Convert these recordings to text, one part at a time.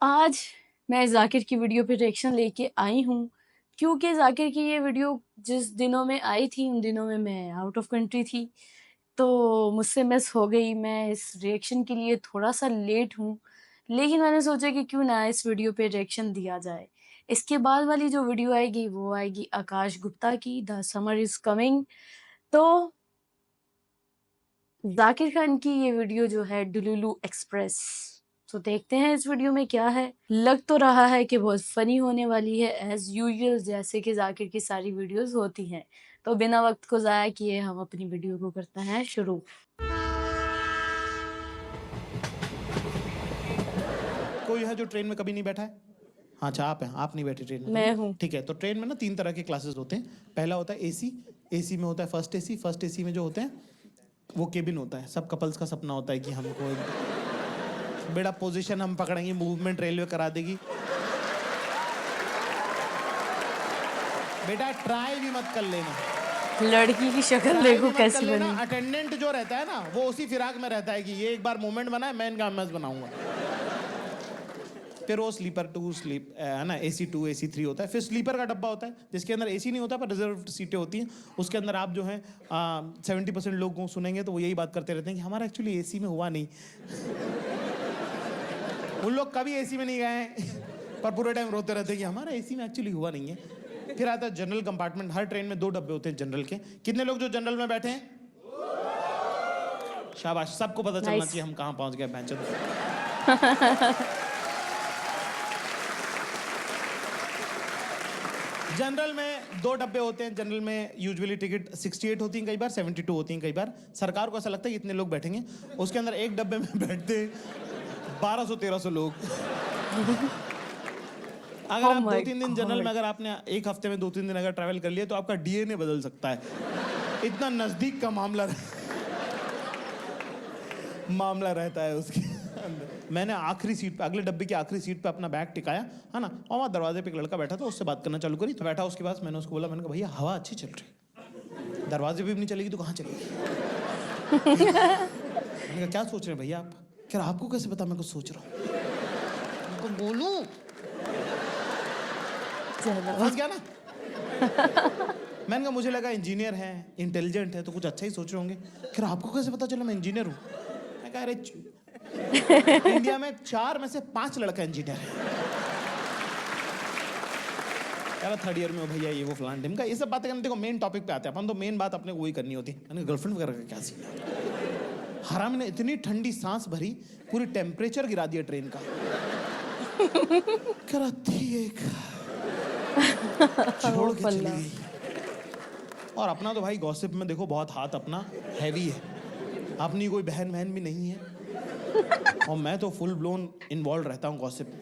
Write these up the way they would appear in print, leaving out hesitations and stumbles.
आज मैं ज़ाकिर की वीडियो पे रिएक्शन लेके आई हूँ क्योंकि ज़ाकिर की ये वीडियो जिस दिनों में आई थी उन दिनों में मैं आउट ऑफ कंट्री थी, तो मुझसे मिस हो गई। मैं इस रिएक्शन के लिए थोड़ा-सा लेट हूँ, लेकिन मैंने सोचा कि क्यों ना इस वीडियो पे रिएक्शन दिया जाए। इसके बाद वाली जो वीडियो आएगी वो आएगी आकाश गुप्ता की द समर इज़ कमिंग। तो ज़ाकिर खान की ये वीडियो जो है डुलुलु एक्सप्रेस, तो देखते हैं इस वीडियो में क्या है। लग तो रहा है कि बहुत फनी होने वाली है एज यूजुअल, जैसे कि ज़ाकिर की सारी वीडियोस होती हैं। तो बिना वक्त को ज़ाया किए हम अपनी वीडियो को करते हैं शुरू। कोई है जो ट्रेन में कभी नहीं बैठा है? हाँ, अच्छा आप हैं, आप नहीं बैठे ट्रेन में मैं कभी? हूँ। ठीक है, तो ट्रेन में ना 3 तरह के क्लासेस होते हैं। पहला होता है एसी, एसी में होता है फर्स्ट एसी। फर्स्ट एसी में जो होते हैं वो केबिन होता है। सब कपल्स का सपना होता है कि हमको एक बेड़ा पोजीशन हम पकड़ेंगे, मूवमेंट रेलवे करा देगी। बेटा ट्राई भी मत कर लेना, लड़की की शक्ल ट्राई देखो भी मत कर कैसी लेना। बनी। अटेंडेंट जो रहता है ना वो उसी फिराक में रहता है कि ये एक बार मूवमेंट बनाए, मैं इनका एमएस बनाऊंगा। फिर वो स्लीपर 2 स्लीप है ना, एसी 2 एसी 3 होता है। फिर स्लीपर का डब्बा होता है जिसके अंदर एसी नहीं होता पर रिजर्व सीटें होती हैं। उसके अंदर आप जो है 70% लोग को सुनेंगे तो वो यही बात करते रहते हैं कि हमारा एक्चुअली एसी में हुआ नहीं। उन लोग कभी एसी में नहीं गए हैं पर पूरे टाइम रोते रहते हैं कि हमारा एसी में एक्चुअली हुआ नहीं है। फिर आता है जनरल कंपार्टमेंट। हर ट्रेन में 2 डब्बे होते हैं जनरल के। कितने लोग जो जनरल में बैठे हैं? शाबाश, सबको पता चलना चाहिए हम कहाँ पहुंच गए बेंच। जनरल में 2 डब्बे होते हैं। जनरल में यूजुअली टिकट 68 होती हैं, कई बार 72 होती हैं। कई बार सरकार को ऐसा लगता है कि इतने लोग बैठेंगे। उसके अंदर एक डब्बे में बैठते 1200-1300 लोग। अगर आप 2-3 दिन जनरल में, अगर आपने एक हफ्ते में 2-3 दिन अगर ट्रैवल कर लिया तो आपका डीएनए बदल सकता है। इतना नजदीक का मामला रहता है उसके अंदर। मैंने आखिरी सीट पे, अगले डब्बे की आखिरी सीट पे अपना बैग टिकाया है ना, और वहाँ दरवाजे पे एक लड़का बैठा था, उससे बात करना चालू करी। तो बैठा उसके पास, मैंने उसको बोला, मैंने कहा भैया हवा अच्छी चल रही, दरवाजे पे भी नहीं चलेगी तो कहाँ चलेगी? मैंने कहा क्या सोच रहे हैं भैया आप? कह रहा आपको कैसे पता मैं कुछ सोच रहा हूँ? उनको बोलूं फंस गया ना। मैंने कहा मुझे लगा इंजीनियर है, इंटेलिजेंट है, तो कुछ अच्छा ही सोच रहे होंगे। कह रहा आपको कैसे पता चला मैं इंजीनियर हूँ? मैं कहा अरे इंडिया में 4 में से 5 लड़का इंजीनियर है। यार 3rd ईयर में हो भैया, ये वो फलान ढिम का, ये सब बातें करने। देखो मेन टॉपिक पे आते हैं अपन, तो मेन बात अपने को वही करनी होती है। मैंने गर्लफ्रेंड वगैरह का क्या सीन है? हराम ने इतनी ठंडी सांस भरी, पूरी टेम्परेचर गिरा दिया ट्रेन का। कराती एक छोड़ के चली गई। और अपना तो भाई गॉसिप में देखो बहुत हाथ अपना हैवी है। अपनी कोई बहन भी नहीं है और मैं तो फुल ब्लोन इन्वॉल्व रहता हूँ गॉसिप में।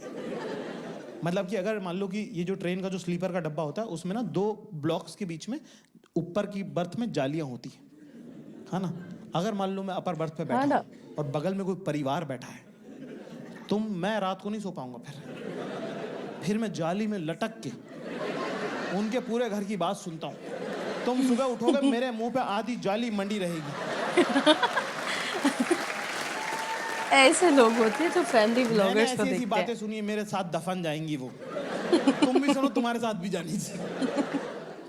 मतलब कि अगर मान लो कि ये जो ट्रेन का जो स्लीपर का डब्बा होता है उसमें ना 2 ब्लॉक्स के बीच में ऊपर की बर्थ में जालियां होती है ना। अगर मान लो मैं अपर बर्थ पे बैठा हूं और बगल में कोई परिवार बैठा है तो मैं रात को नहीं सो पाऊंगा। फिर मैं जाली में लटक के उनके पूरे घर की बात सुनता हूँ। तुम सुबह उठोगे मेरे मुंह पे आधी जाली मंडी रहेगी। ऐसे लोग होते हैं जो फैमिली व्लॉगर्स को ऐसी देखते बातें हैं। सुनिए, मेरे साथ दफन जाएंगी वो। तुम भी सुनो, तुम्हारे साथ भी जानी चाहिए।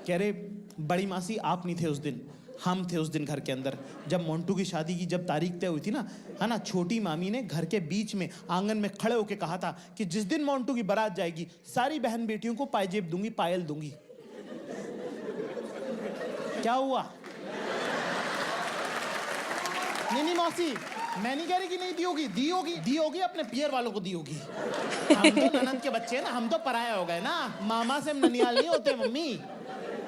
कह रहे बड़ी मासी आप नहीं थे उस दिन, हम थे उस दिन घर के अंदर जब मोंटू की शादी की जब तारीख तय हुई थी ना, है ना। छोटी मामी ने घर के बीच में आंगन में खड़े होके कहा था कि जिस दिन मोंटू की बारात जाएगी सारी बहन बेटियों को पायजेब दूंगी, पायल दूंगी। क्या हुआ? नहीं मौसी, मैं नहीं कह रही कि नहीं दी होगी अपने पियर वालों को दी होगी। हम तो ननद के बच्चे हैं ना, हम तो पराया हो गए ना। मामा से हम ननियाल नहीं होते मम्मी,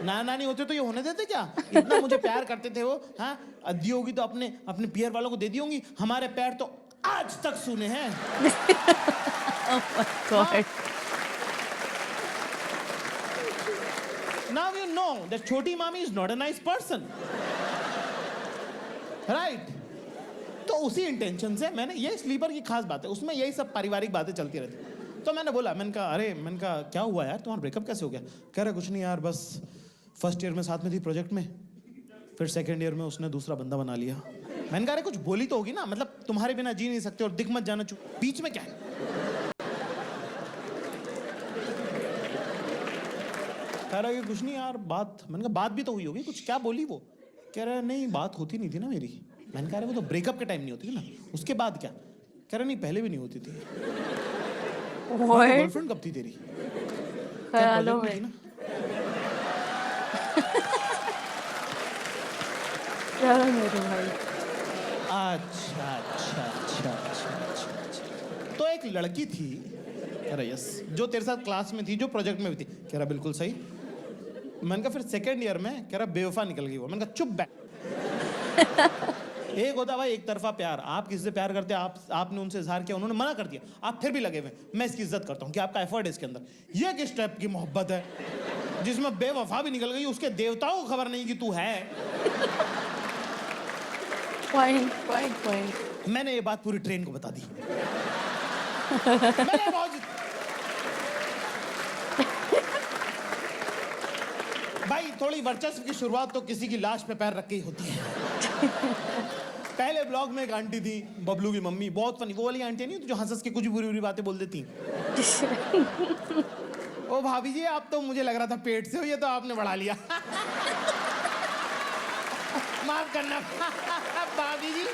नाना नहीं होते तो ये होने देते क्या? इतना मुझे प्यार करते थे वो। हाँ, दी होगी तो अपने पियर वालों को दे दी होंगी। हमारे पैर तो आज तक सूने हैं। Now you know that छोटी मामी is not a nice person, right? तो उसी इंटेंशन से मैंने, ये स्लीपर की खास बात है, उसमें यही सब पारिवारिक बातें चलती रहती। तो मैंने बोला, मैंने कहा क्या हुआ यार, तुम्हारा ब्रेकअप कैसे हो गया? कह रहे कुछ नहीं यार, बस फर्स्ट ईयर में साथ में थी प्रोजेक्ट में, फिर सेकंड ईयर में उसने दूसरा बंदा बना लिया। मैंने कहा अरे कुछ बोली तो होगी ना, मतलब तुम्हारे बिना जी नहीं सकते और दिख मत जाना, चुप बीच में क्या है? कह रहा है कि कुछ नहीं यार बात, मैंने कहा बात भी तो हुई होगी कुछ, क्या बोली वो? कह रहा है नहीं बात होती नहीं थी ना मेरी। मैंने कहा वो तो ब्रेकअप के टाइम नहीं होती ना, उसके बाद क्या? कह रहा नहीं पहले भी नहीं होती थी। गर्लफ्रेंड कब थी तेरी? ख्यालों कॉलेज में। में थी ना? ख्यालों में तो भाई। अच्छा अच्छा अच्छा अच्छा अच्छा अच्छा। तो एक लड़की थी, कह रहा यस, जो तेरे साथ क्लास में थी, जो प्रोजेक्ट में भी थी। कह रहा बिल्कुल सही। मैंने कहा फिर सेकेंड ईयर में? कह रहा बेवफा निकल गई वो। मैंने कहा चुप बैठ। एक होता भाई एक तरफा प्यार, आप किसी से प्यार करते हैं, आपने उनसे इजहार किया, उन्होंने मना कर दिया, आप फिर भी लगे हुए। मैं इसकी इज्जत करता हूँ कि आपका एफर्ट है इसके अंदर। ये किस टाइप की मोहब्बत है जिसमें बेवफा भी निकल गई, उसके देवताओं को खबर नहीं कि तू है। Point point point. मैंने ये बात पूरी ट्रेन को बता दी। मैंने बहुत भाई थोड़ी वर्चस्व की शुरुआत तो किसी की लाश पे पैर रख के ही होती है। पहले ब्लॉग में एक आंटी थी, बबलू की मम्मी, बहुत फनी। वो वाली आंटी नहीं जो हंस के कुछ बुरी बुरी बातें बोल देती। ओ भाभी जी आप तो, मुझे लग रहा था पेट से हो, ये तो आपने बढ़ा लिया। माफ करना भाभी जी।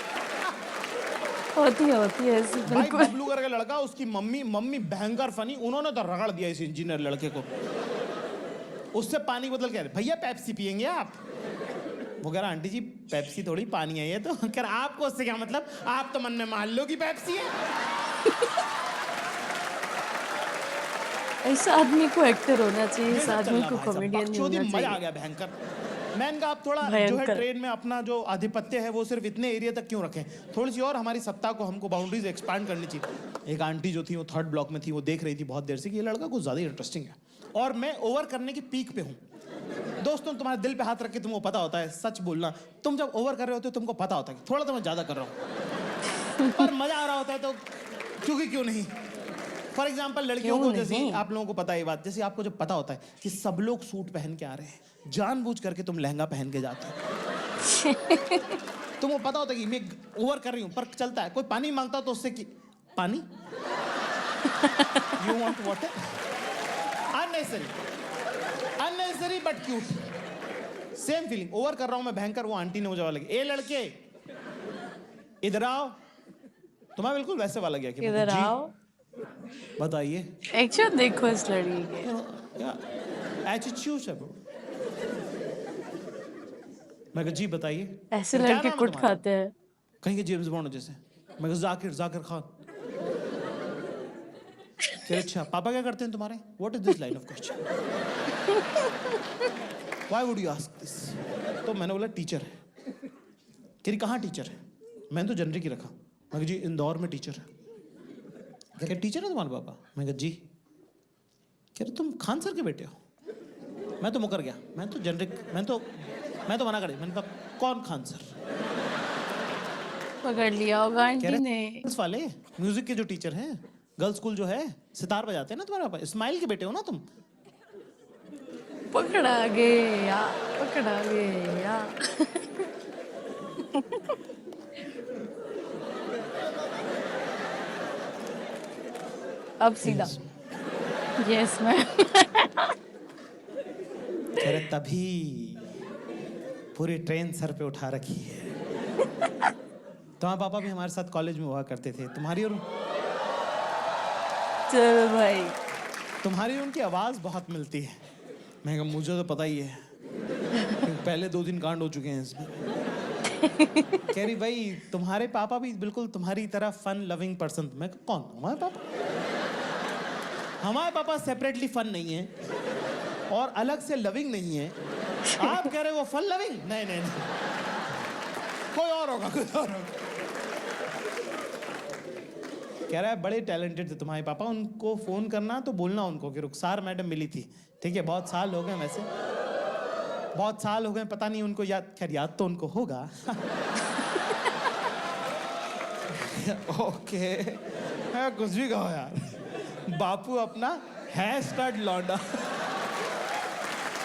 होती है ऐसी भाई बिल्कुल। बबलू करके लड़का, उसकी मम्मी भयंकर फनी, उन्होंने तो रगड़ दिया इस इंजीनियर लड़के को। उससे पानी बोतल कह रहे भैया पेप्सी पियेंगे आप? वो कह रहा आंटी जी पेप्सी थोड़ी पानी है ये तो। कह रहा आपको उससे क्या मतलब, आप तो मन में मान लो कि पेप्सी है। ऐसा आदमी को एक्टर होना चाहिए, इस आदमी को भाई कॉमेडियन नहीं होना मजा आ चाहिए। गया भयंकर। मैंने कहा आप थोड़ा जो है भयंकर। ट्रेन में अपना जो आधिपत्य है वो सिर्फ इतने एरिया तक क्यों रखें, थोड़ी सी और हमारी सत्ता को, हमको बाउंड्रीज एक्सपांड करनी चाहिए। एक आंटी जो थी वो थर्ड ब्लॉक में थी, वो देख रही थी बहुत देर से कि ये लड़का कुछ ज्यादा इंटरेस्टिंग है और मैं ओवर करने की पीक पे हूँ। दोस्तों तुम्हारे दिल पे हाथ रख के तुमको पता होता है सच बोलना, तुम जब ओवर कर रहे होते हो तुमको पता होता है कि थोड़ा तो मैं ज्यादा कर रहा हूँ, पर मजा आ रहा होता है तो क्यों नहीं। फॉर एग्जाम्पल लड़कियों को, जैसे आप लोगों को पता है ये बात, जैसे आपको जब पता होता है कि सब लोग सूट पहन के आ रहे हैं, जानबूझ करके तुम लहंगा पहन के जाते हो। तुमको पता होता है कि मैं ओवर कर रही हूँ, पर चलता है। कोई पानी मांगता तो उससे कि पानी, you want water, unnecessary but cute. Same feeling, over कर रहा हूं मैं भयंकर। वो आंटी ने मुझे वाला किया, ए लड़के इधर आओ। तुम्हें बिल्कुल वैसे वाला गया कि इधर आओ, बताइए। एक्शन देखो इस लड़की के। एटीट्यूड है ब्रो। मैं कहा जी बताइए। ऐसे क्या लड़के नाम है कुट तुम्हारा? खाते हैं। कहीं के जेम्स बॉन्ड जैसे। मैं कहा जाकिर खान। अच्छा पापा क्या करते हैं तुम्हारे? What is this line of question, why would you ask this? तो मैंने बोला टीचर है। कह रही कहाँ टीचर है? मैंने तो जनरिक ही रखा। मैं कहा जी इंदौर में टीचर है। क्या टीचर है तुम्हारे पापा? मैं कहा जी। कह रहे तुम खान सर के बेटे हो? मैं तो मुकर गया, मैं तो जनरिक, मैं तो मना कर दिया। मैंने कहा कौन खान सर? पकड़ लिया होगा आंटी ने। गर्ल्स वाले म्यूजिक के जो टीचर हैं, गर्ल्स स्कूल जो है, सितार बजाते हैं ना तुम्हारे पापा, इस्माइल के बेटे हो ना तुम? पकड़ा गया, पकड़ा गया। अब सीधा यस मैम। कह रहे तभी पूरी ट्रेन सर पे उठा रखी है। तुम्हारे पापा भी हमारे साथ कॉलेज में हुआ करते थे। तुम्हारी और चल भाई, तुम्हारी उनकी आवाज बहुत मिलती है। मैं कहा मुझे तो पता ही है, पहले 2 दिन कांड हो चुके हैं इसमें। कह रही भाई तुम्हारे पापा भी बिल्कुल तुम्हारी तरह फन लविंग पर्सन। मैं कहा कौन? हमारे पापा? हमारे पापा सेपरेटली फन नहीं है और अलग से लविंग नहीं है। आप कह रहे हो वो फन लविंग? नहीं, कोई और होगा। कह रहा है बड़े टैलेंटेड थे तुम्हारे पापा, उनको फोन करना तो बोलना उनको कि रुखसार मैडम मिली थी। ठीक है, बहुत साल हो गए, वैसे बहुत साल हो गए, पता नहीं उनको याद, खैर याद तो उनको होगा। ओके कुछ भी कहो यार, बापू अपना हैशटैग लौंडा।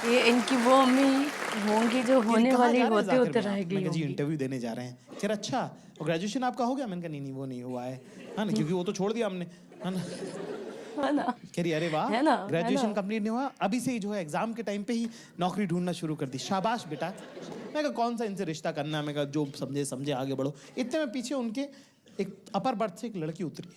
ये इनकी वो अम्मी होंगी जो होने वाली होते होते रह गई जी होंगी। इंटरव्यू देने जा रहे हैं। कह रहा अच्छा और ग्रेजुएशन आपका हो गया? मैंने कहा नहीं वो नहीं हुआ है ना, क्योंकि वो तो छोड़ दिया हमने, है ना। है ना, कह रही अरे वाह, है ना, है ग्रेजुएशन ना। कंप्लीट नहीं हुआ, अभी से ही जो है एग्जाम के टाइम पे ही नौकरी ढूंढना शुरू कर दी, शाबाश बेटा। मैं कहा कौन सा इनसे रिश्ता करना है, मैं कहा जो समझे समझे आगे बढ़ो। इतने में पीछे उनके एक अपर बर्थ से एक लड़की उतरी,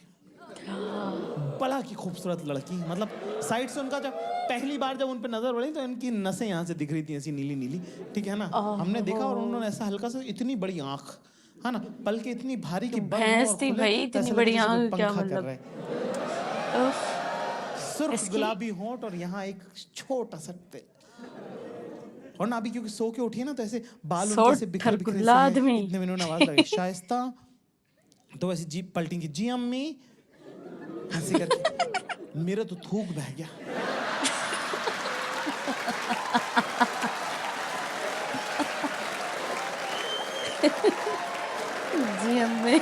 बड़ा की खूबसूरत लड़की, मतलब साइड से उनका जब पहली बार जब उन पे नजर पड़ी तो इनकी नसें यहाँ से दिख रही थी ऐसी नीली नीली, ठीक है ना। हमने देखा और ओहो, उन्होंने ऐसा हल्का सा, इतनी बड़ी आंख, है ना, पलके इतनी भारी कि तो बंद हो और भैंस थी खुले भाई, तो इतनी ऐसा लगे बड़ी जैसे कोई आंख, क्या पंखा कर मतलब। रहा है। उफ, सुर्ख इसकी गुलाबी होंठ और यहाँ एक छोटा सा और ना अभी क्योंकि सो के उठी है ना तो ऐसे बाल उनके सोट ऐसे बिखरे बिखरे थरकुल्ला से हैं। आदमी। इतने में इन्होंने आवाज लगाई शाइस्ता, तो वैसे जीप पलटेंगी, जी अम्मी, हंसी करके। मेरा तो थूक बह गया। जी अम्मी।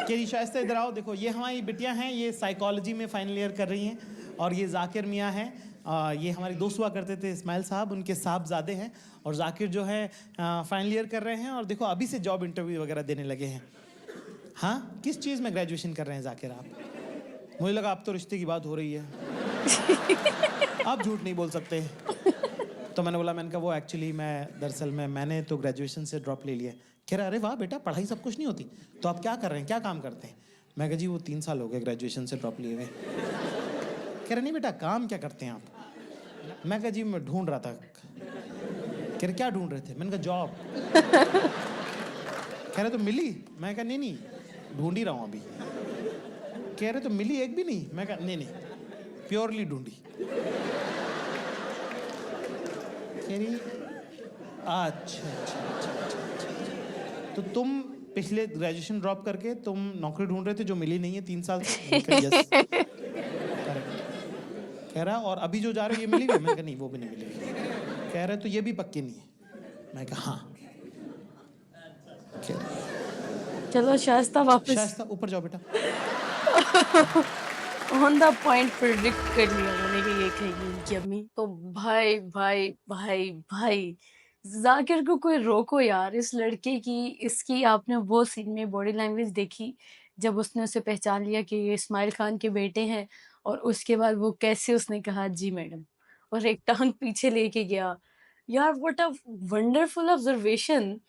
केरी शाइस्ता इधर आओ, देखो ये हमारी बिटियां हैं, ये साइकोलॉजी में फाइनल ईयर कर रही हैं, और ये जाकिर मियाँ हैं, ये हमारे दोस्त हुआ करते थे इस्माइल साहब, उनके साहबजादे हैं, और जाकिर जो है फाइनल ईयर कर रहे हैं, और देखो अभी से जॉब इंटरव्यू वगैरह देने लगे हैं। हाँ, किस चीज़ में ग्रेजुएशन कर रहे हैं जाकिर आप? मुझे लगा अब तो रिश्ते की बात हो रही है, आप झूठ नहीं बोल सकते। तो मैंने बोला, मैंने कहा वो एक्चुअली मैं दरअसल मैंने तो ग्रेजुएशन से ड्रॉप ले लिया है। कह रहा अरे वाह बेटा, पढ़ाई सब कुछ नहीं होती, तो आप क्या कर रहे हैं, क्या काम करते हैं? मैं कहा जी वो 3 साल हो गए ग्रेजुएशन से ड्रॉप लिए हुए। कह रहे नहीं बेटा, काम क्या करते हैं आप? मैं कहा जी मैं ढूंढ रहा था। कह रहे क्या ढूंढ रहे थे? मैंने कहा जॉब। कह रहे तो मिली? मैं कहा नहीं नहीं, ढूंढ ही रहा हूँ अभी। कह रहे तो मिली एक भी नहीं? मैं कहा नहीं नहीं, प्योरली ढूंढी। कह रही अच्छा अच्छा अच्छा अच्छा, तो तुम पिछले ग्रेजुएशन ड्रॉप करके तुम नौकरी ढूंढ रहे थे जो मिली नहीं है 3 साल से? मैंने कहा यस करेक्ट। कह रहा और अभी जो जा रहे हो ये मिली हुई है? मैंने कहा नहीं वो भी नहीं मिली हुई। कह रहे तो ये भी पक्की नहीं है? मैं कहा हाँ। चलो शाइस्ता वापस शाइस्ता ऊपर जाओ बेटा। ऑन द पॉइंट प्रिडिक्ट कर लिया मैंने कि ये कहेगी इनकी अम्मी। तो भाई भाई भाई भाई, जाकिर को कोई रोको यार, इस लड़के की, इसकी आपने वो सीन में बॉडी लैंग्वेज देखी जब उसने उसे पहचान लिया कि ये इस्माइल खान के बेटे हैं, और उसके बाद वो कैसे उसने कहा जी मैडम, और एक टांग पीछे लेके गया। यार व्हाट अ वंडरफुल ऑब्जर्वेशन,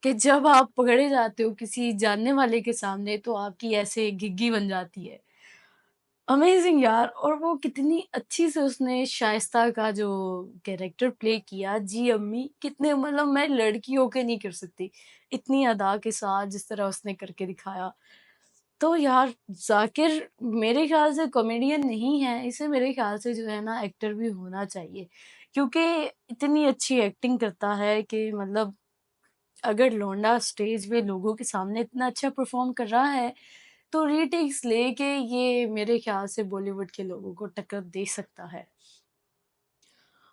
कि जब आप पकड़े जाते हो किसी जानने वाले के सामने तो आपकी ऐसे घिग्गी बन जाती है। अमेजिंग यार, और वो कितनी अच्छी से उसने शाइस्ता का जो कैरेक्टर प्ले किया, जी अम्मी, कितने, मतलब मैं लड़की होके नहीं कर सकती इतनी अदा के साथ जिस तरह उसने करके दिखाया। तो यार जाकिर मेरे ख्याल से कॉमेडियन नहीं है, इसे मेरे ख्याल से जो है ना एक्टर भी होना चाहिए, क्योंकि इतनी अच्छी एक्टिंग करता है कि मतलब अगर लौंडा स्टेज पे लोगों के सामने इतना अच्छा परफॉर्म कर रहा है तो रीटेक्स लेके ये मेरे ख्याल से बॉलीवुड के लोगों को टक्कर दे सकता है,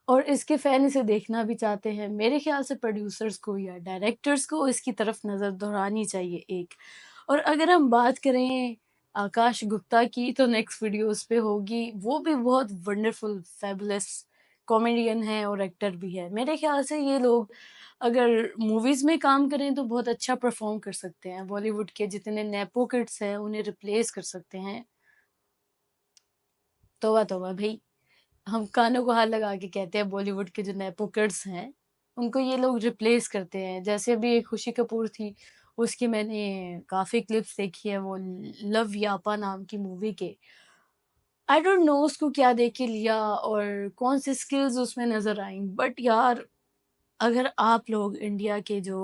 और इसके फैन इसे देखना भी चाहते हैं। मेरे ख्याल से प्रोड्यूसर्स को या डायरेक्टर्स को इसकी तरफ नज़र दौड़ानी चाहिए एक। और अगर हम बात करें आकाश गुप्ता की तो नेक्स्ट वीडियोस पे होगी, वो भी बहुत वंडरफुल फैबुलस कॉमेडियन है और एक्टर भी है। मेरे ख्याल से ये लोग अगर मूवीज़ में काम करें तो बहुत अच्छा परफॉर्म कर सकते हैं, बॉलीवुड के जितने नेपो किड्स हैं उन्हें रिप्लेस कर सकते हैं। तौबा तौबा भई, हम कानों को हाथ लगा के कहते हैं बॉलीवुड के जो नेपो किड्स हैं उनको ये लोग रिप्लेस करते हैं। जैसे अभी एक खुशी कपूर थी, उसकी मैंने काफ़ी क्लिप्स देखी है, वो लव यापा नाम की मूवी के। आई डोंट नो उसको क्या देख के लिया और कौन सी स्किल्स उसमें नज़र आई, बट यार अगर आप लोग इंडिया के जो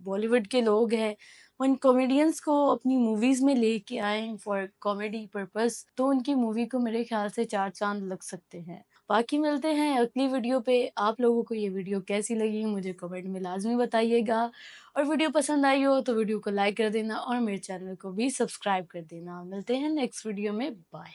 बॉलीवुड के लोग हैं उन कॉमेडियंस को अपनी मूवीज में लेके आए फॉर कॉमेडी पर्पस, तो उनकी मूवी को मेरे ख्याल से 4 चांद लग सकते हैं। बाकी मिलते हैं अगली वीडियो पे। आप लोगों को ये वीडियो कैसी लगी मुझे कमेंट में लाजमी बताइएगा, और वीडियो पसंद आई हो तो वीडियो को लाइक कर देना और मेरे चैनल को भी सब्सक्राइब कर देना। मिलते हैं नेक्स्ट वीडियो में, बाय।